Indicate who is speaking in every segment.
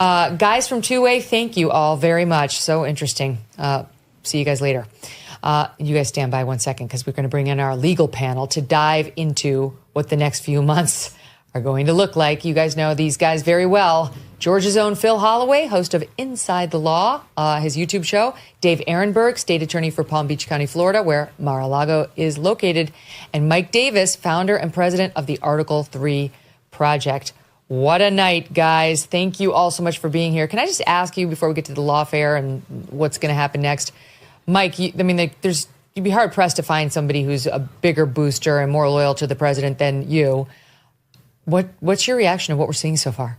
Speaker 1: Guys from Two-Way, thank you all very much. So interesting. See you guys later. You guys stand by one second because we're going to bring in our legal panel to dive into what the next few months are going to look like. You guys know these guys very well. Georgia's own Phil Holloway, host of Inside the Law, his YouTube show. Dave Ehrenberg, state attorney for Palm Beach County, Florida, where Mar-a-Lago is located. And Mike Davis, founder and president of the Article 3 Project. What a night, guys. Thank you all so much for being here. Can I just ask you before we get to the lawfare and what's going to happen next? Mike, you'd be hard-pressed to find somebody who's a bigger booster and more loyal to the president than you. What's your reaction to what we're seeing so far?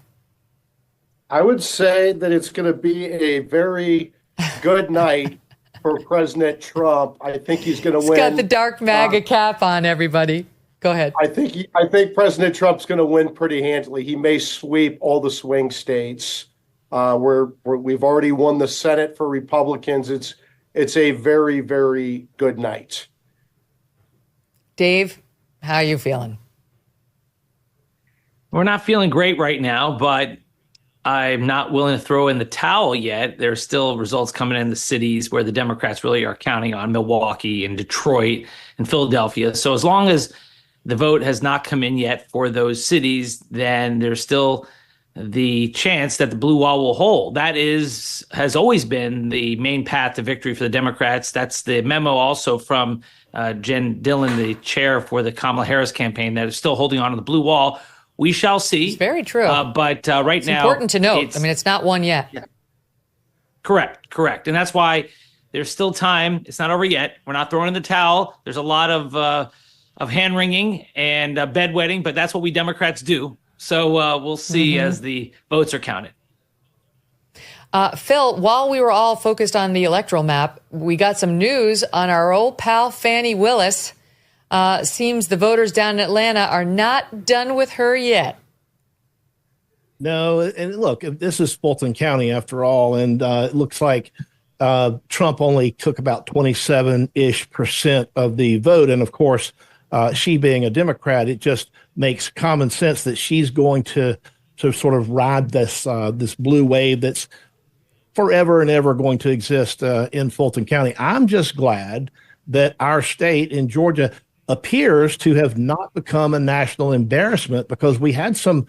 Speaker 2: I would say that it's going to be a very good night for President Trump. I think he's going to win.
Speaker 1: He's got the dark MAGA cap on, everybody. Go ahead.
Speaker 2: I think President Trump's going to win pretty handily. He may sweep all the swing states. We've already won the Senate for Republicans. It's a very, very good night.
Speaker 1: Dave, how are you feeling?
Speaker 3: We're not feeling great right now, but I'm not willing to throw in the towel yet. There's still results coming in the cities where the Democrats really are counting on: Milwaukee and Detroit and Philadelphia. So as long as the vote has not come in yet for those cities, then there's still the chance that the blue wall will hold. That has always been the main path to victory for the Democrats. That's the memo also from Jen Dillon, the chair for the Kamala Harris campaign, that is still holding on to the blue wall. We shall see.
Speaker 1: It's very true.
Speaker 3: But right
Speaker 1: it's
Speaker 3: now,
Speaker 1: important to note. It's not won yet.
Speaker 3: Yeah. Correct. And that's why there's still time. It's not over yet. We're not throwing in the towel. There's a lot of hand wringing and bedwetting, but that's what we Democrats do. So we'll see as the votes are counted.
Speaker 1: Phil, while we were all focused on the electoral map, we got some news on our old pal Fani Willis. Seems the voters down in Atlanta are not done with her yet.
Speaker 4: No, and look, this is Fulton County after all, and it looks like Trump only took about 27% of the vote. And of course, she being a Democrat, it just makes common sense that she's going to sort of ride this blue wave that's forever and ever going to exist in Fulton County. I'm just glad that our state in Georgia appears to have not become a national embarrassment, because we had some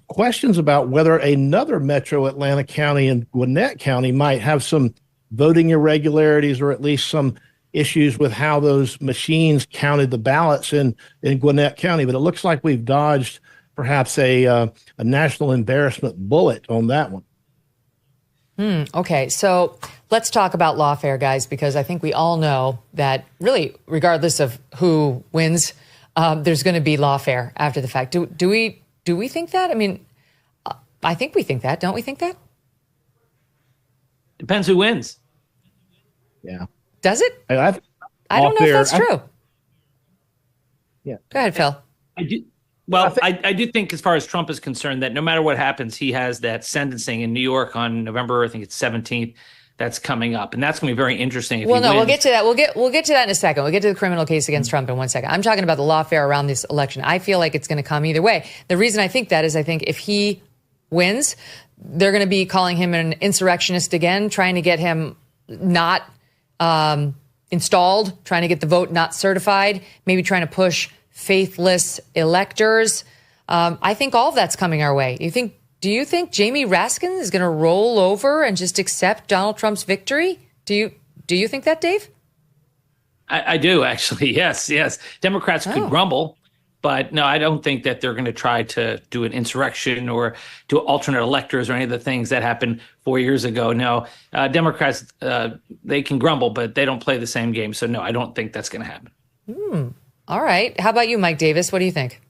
Speaker 4: questions about whether another metro Atlanta County and Gwinnett County might have some voting irregularities, or at least some issues with how those machines counted the ballots in Gwinnett County. But it looks like we've dodged perhaps a national embarrassment bullet on that one.
Speaker 1: Okay, so let's talk about lawfare, guys, because I think we all know that really, regardless of who wins, there's going to be lawfare after the fact. Do we think that? I mean, I think we think that. Don't we think that?
Speaker 3: Depends who wins.
Speaker 4: Yeah.
Speaker 1: Does it?
Speaker 4: I
Speaker 1: don't know if that's true.
Speaker 4: Yeah.
Speaker 1: Go ahead, Phil.
Speaker 3: I do. Well, I do think, as far as Trump is concerned, that no matter what happens, he has that sentencing in New York on November, I think it's 17th, that's coming up. And that's going to be very interesting.
Speaker 1: We'll get to that. We'll get to that in a second. We'll get to the criminal case against Trump in 1 second. I'm talking about the lawfare around this election. I feel like it's going to come either way. The reason I think that is I think if he wins, they're going to be calling him an insurrectionist again, trying to get him not installed, trying to get the vote not certified, maybe trying to push faithless electors. I think all of that's coming our way. Do you think Jamie Raskin is going to roll over and just accept Donald Trump's victory? Do you think that, Dave?
Speaker 3: I do, actually. Yes. Democrats could grumble, but no, I don't think that they're going to try to do an insurrection or do alternate electors or any of the things that happened 4 years ago. No, Democrats, they can grumble, but they don't play the same game. So no, I don't think that's going to happen.
Speaker 1: All right. How about you, Mike Davis? What do you think?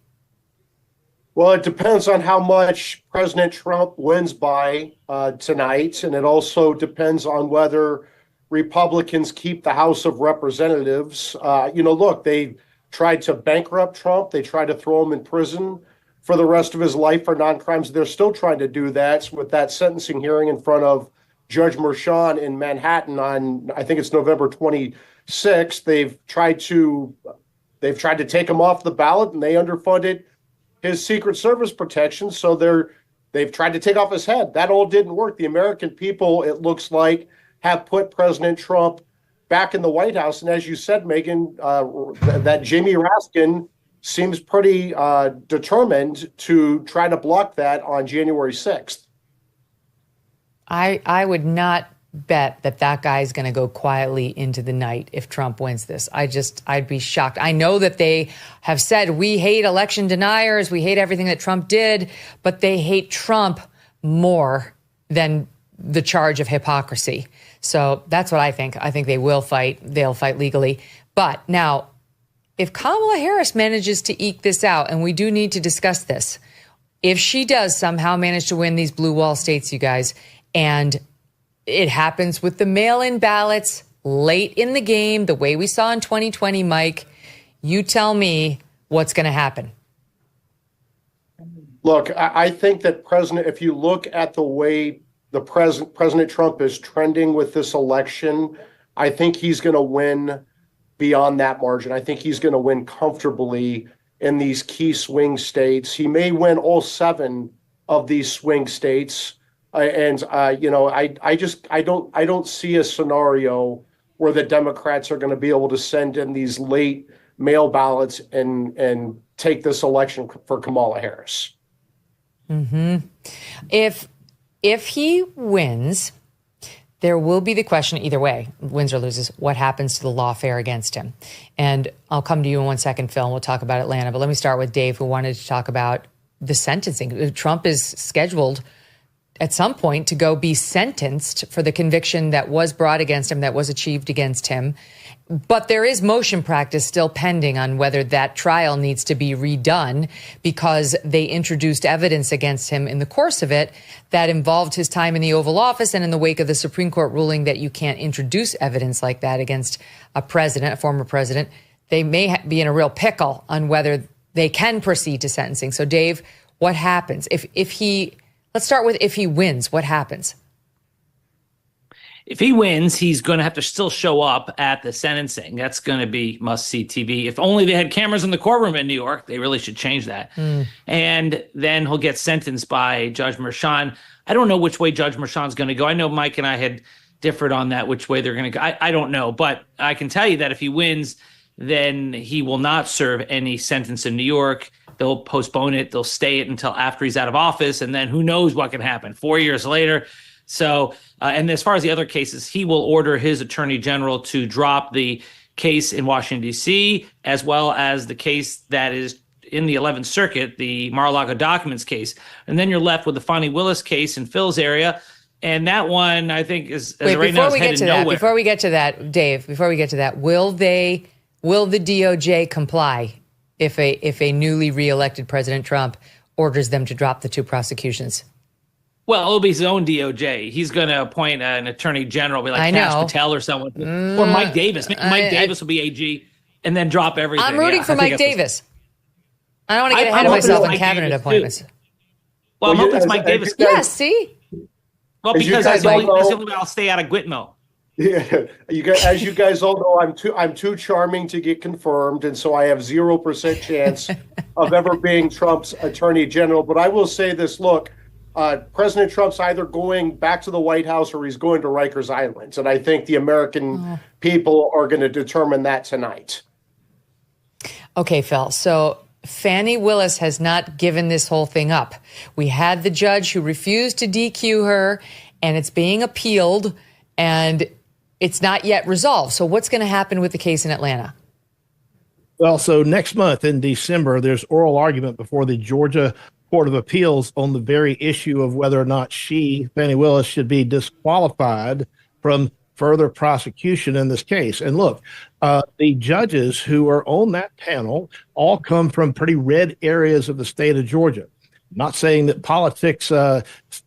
Speaker 2: Well, it depends on how much President Trump wins by tonight. And it also depends on whether Republicans keep the House of Representatives. Look, they tried to bankrupt Trump. They tried to throw him in prison for the rest of his life for non-crimes. They're still trying to do that with that sentencing hearing in front of Judge Merchan in Manhattan on, I think it's November 26th. They've tried to take him off the ballot, and they underfunded his Secret Service protection. So they're They've tried to take off his head. That all didn't work. The American people, it looks like, have put President Trump back in the White House. And as you said, Megan, that Jamie Raskin seems pretty determined to try to block that on January 6th.
Speaker 1: I would not bet that guy's going to go quietly into the night if Trump wins this. I'd be shocked. I know that they have said, we hate election deniers, we hate everything that Trump did, but they hate Trump more than the charge of hypocrisy. So that's what I think. I think they will fight. They'll fight legally. But now, if Kamala Harris manages to eke this out, and we do need to discuss this, if she does somehow manage to win these blue wall states, you guys, and it happens with the mail-in ballots late in the game, the way we saw in 2020, Mike, you tell me what's going to happen.
Speaker 2: Look, I think that if you look at the way President Trump is trending with this election, I think he's going to win beyond that margin. I think he's going to win comfortably in these key swing states. He may win all 7 of these swing states. I don't see a scenario where the Democrats are going to be able to send in these late mail ballots and take this election for Kamala Harris.
Speaker 1: Mm-hmm. If he wins, there will be the question either way, wins or loses, what happens to the lawfare against him? And I'll come to you in 1 second, Phil, and we'll talk about Atlanta. But let me start with Dave, who wanted to talk about the sentencing. Trump is scheduled at some point to go be sentenced for the conviction that was brought against him, that was achieved against him. But there is motion practice still pending on whether that trial needs to be redone because they introduced evidence against him in the course of it that involved his time in the Oval Office and in the wake of the Supreme Court ruling that you can't introduce evidence like that against a president, a former president. They may be in a real pickle on whether they can proceed to sentencing. So, Dave, what happens let's start with if he wins, what happens?
Speaker 3: If he wins, he's going to have to still show up at the sentencing. That's going to be must-see TV. If only they had cameras in the courtroom in New York. They really should change that. And then he'll get sentenced by Judge Merchan. I don't know which way Judge Merchan's going to go. I know Mike and I had differed on that, which way they're going to go. I don't know. But I can tell you that if he wins, then he will not serve any sentence in New York. They'll postpone it. They'll stay it until after he's out of office. And then who knows what can happen 4 years later. So, and as far as the other cases, he will order his attorney general to drop the case in Washington, D.C., as well as the case that is in the 11th Circuit, the Mar-a-Lago documents case. And then you're left with the Fani Willis case in Phil's area. And that one, I think, is right now headed nowhere.
Speaker 1: Before we get to that, Dave, will the DOJ comply if a newly reelected President Trump orders them to drop the 2 prosecutions?
Speaker 3: Well, it'll be his own DOJ. He's going to appoint an attorney general, be like Kash Patel or someone, or Mike Davis. Mike Davis will be AG, and then drop everything.
Speaker 1: I'm rooting for Mike Davis. I don't want to get ahead of myself in cabinet appointments.
Speaker 3: Well, I'm hoping it's Mike Davis.
Speaker 1: Yes, see?
Speaker 3: Well, because that's the only way I'll stay out of Gitmo.
Speaker 2: Yeah, as you guys all know, I'm too charming to get confirmed, and so I have 0% chance of ever being Trump's attorney general. But I will say this: look, President Trump's either going back to the White House or he's going to Rikers Island, and I think the American people are going to determine that tonight.
Speaker 1: Okay, Phil. So Fani Willis has not given this whole thing up. We had the judge who refused to DQ her, and it's being appealed, and it's not yet resolved. So what's going to happen with the case in Atlanta?
Speaker 4: Well, so next month in December, there's oral argument before the Georgia Court of Appeals on the very issue of whether or not Fani Willis, should be disqualified from further prosecution in this case. And look, the judges who are on that panel all come from pretty red areas of the state of Georgia. I'm not saying that politics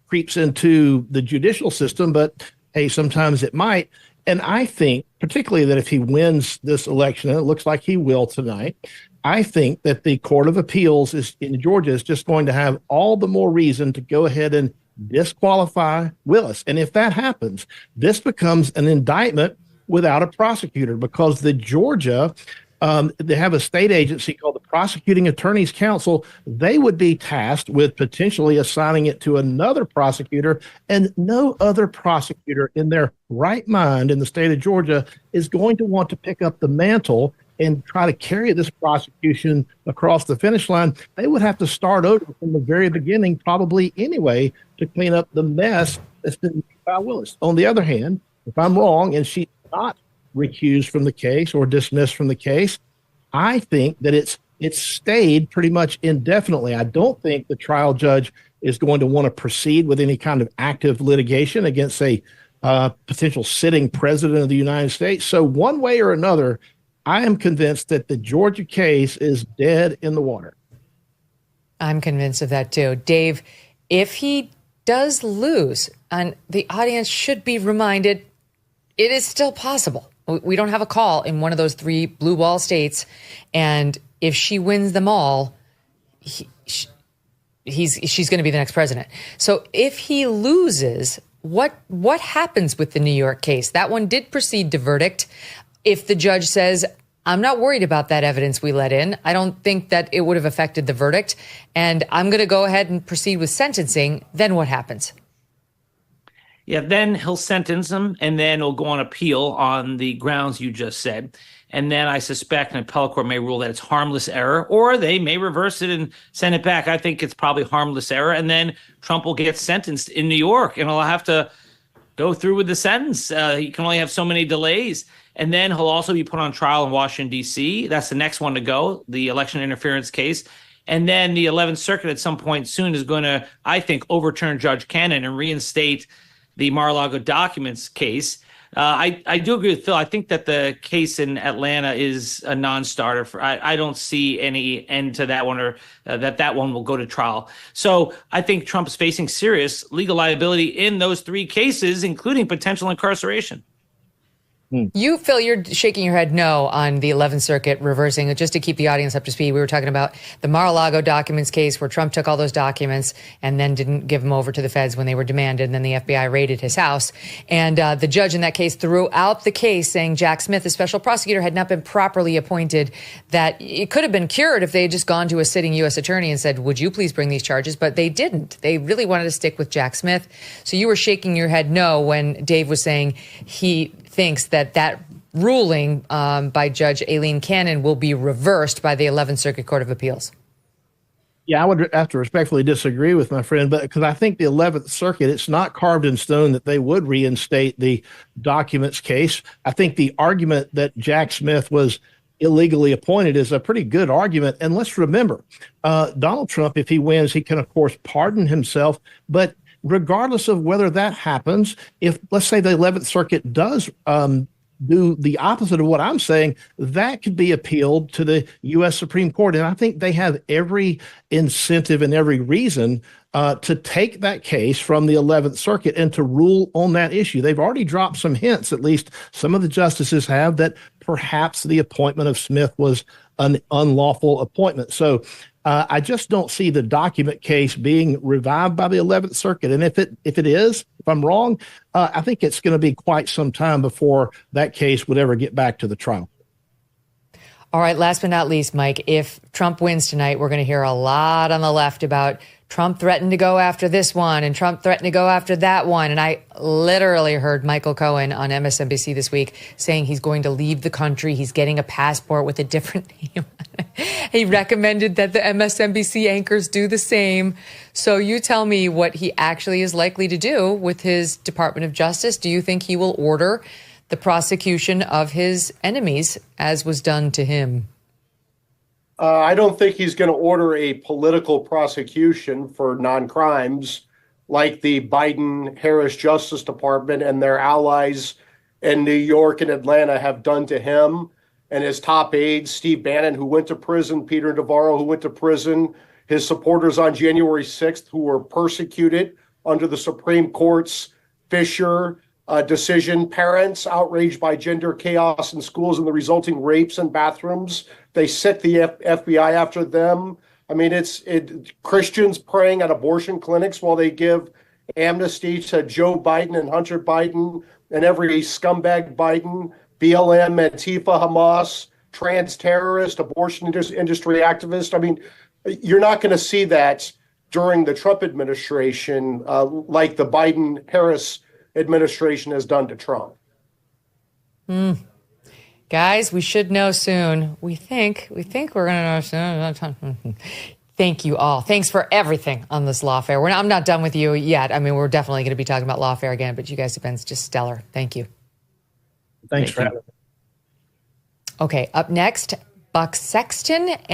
Speaker 4: creeps into the judicial system, but hey, sometimes it might. And I think, particularly that if he wins this election, and it looks like he will tonight, I think that the Court of Appeals in Georgia is just going to have all the more reason to go ahead and disqualify Willis. And if that happens, this becomes an indictment without a prosecutor, because the Georgia, they have a state agency called the prosecuting attorney's counsel, they would be tasked with potentially assigning it to another prosecutor, and no other prosecutor in their right mind in the state of Georgia is going to want to pick up the mantle and try to carry this prosecution across the finish line. They would have to start over from the very beginning, probably anyway, to clean up the mess that's been made by Willis. On the other hand, if I'm wrong and she's not recused from the case or dismissed from the case, I think that it's stayed pretty much indefinitely. I don't think the trial judge is going to want to proceed with any kind of active litigation against a potential sitting president of the United States. So one way or another, I am convinced that the Georgia case is dead in the water.
Speaker 1: I'm convinced of that too. Dave, if he does lose, and the audience should be reminded, it is still possible. We don't have a call in one of those 3 blue wall states. And if she wins them all, she's going to be the next president. So if he loses, what happens with the New York case? That one did proceed to verdict. If the judge says, I'm not worried about that evidence we let in, I don't think that it would have affected the verdict, and I'm going to go ahead and proceed with sentencing, then what happens?
Speaker 3: Yeah, then he'll sentence him, and then he'll go on appeal on the grounds you just said. And then I suspect an appellate court may rule that it's harmless error, or they may reverse it and send it back. I think it's probably harmless error. And then Trump will get sentenced in New York, and he'll have to go through with the sentence. He can only have so many delays. And then he'll also be put on trial in Washington, D.C. That's the next one to go, the election interference case. And then the 11th Circuit at some point soon is going to, I think, overturn Judge Cannon and reinstate the Mar-a-Lago documents case. I do agree with Phil. I think that the case in Atlanta is a non-starter. I don't see any end to that one, or that one will go to trial. So I think Trump's facing serious legal liability in those 3 cases, including potential incarceration.
Speaker 1: You, Phil, you're shaking your head no on the 11th Circuit reversing. Just to keep the audience up to speed, we were talking about the Mar-a-Lago documents case where Trump took all those documents and then didn't give them over to the feds when they were demanded. And then the FBI raided his house. And the judge in that case threw out the case, saying Jack Smith, the special prosecutor, had not been properly appointed, that it could have been cured if they had just gone to a sitting U.S. attorney and said, would you please bring these charges? But they didn't. They really wanted to stick with Jack Smith. So you were shaking your head no when Dave was saying he thinks that ruling by Judge Aileen Cannon will be reversed by the 11th Circuit Court of Appeals.
Speaker 4: Yeah, I would have to respectfully disagree with my friend, but because I think the 11th Circuit, it's not carved in stone that they would reinstate the documents case. I think the argument that Jack Smith was illegally appointed is a pretty good argument. And let's remember, Donald Trump, if he wins, he can, of course, pardon himself. But regardless of whether that happens, if, let's say, the 11th Circuit does do the opposite of what I'm saying, that could be appealed to the U.S. Supreme Court. And I think they have every incentive and every reason to take that case from the 11th Circuit and to rule on that issue. They've already dropped some hints, at least some of the justices have, that perhaps the appointment of Smith was an unlawful appointment. So I just don't see the document case being revived by the 11th Circuit. And if it is, if I'm wrong, I think it's going to be quite some time before that case would ever get back to the trial.
Speaker 1: All right, last but not least, Mike, if Trump wins tonight, we're going to hear a lot on the left about Trump threatened to go after this one and Trump threatened to go after that one. And I literally heard Michael Cohen on MSNBC this week saying he's going to leave the country. He's getting a passport with a different name. He recommended that the MSNBC anchors do the same. So you tell me what he actually is likely to do with his Department of Justice. Do you think he will order the prosecution of his enemies as was done to him?
Speaker 2: I don't think he's going to order a political prosecution for non-crimes like the Biden-Harris Justice Department and their allies in New York and Atlanta have done to him and his top aides, Steve Bannon, who went to prison, Peter Navarro, who went to prison, his supporters on January 6th, who were persecuted under the Supreme Court's Fisher decision, parents outraged by gender chaos in schools and the resulting rapes in bathrooms. They set the FBI after them. I mean, it's Christians praying at abortion clinics while they give amnesty to Joe Biden and Hunter Biden and every scumbag Biden, BLM, Antifa, Hamas. trans terrorist, abortion industry activist. I mean, you're not going to see that during the Trump administration like the Biden-Harris administration has done to Trump.
Speaker 1: Guys, we should know soon. We think we're going to know soon. Thank you all. Thanks for everything on this Lawfare. I'm not done with you yet. I mean, we're definitely going to be talking about Lawfare again, but you guys have been just stellar. Thank you.
Speaker 4: Thanks for having me.
Speaker 1: Okay, up next, Buck Sexton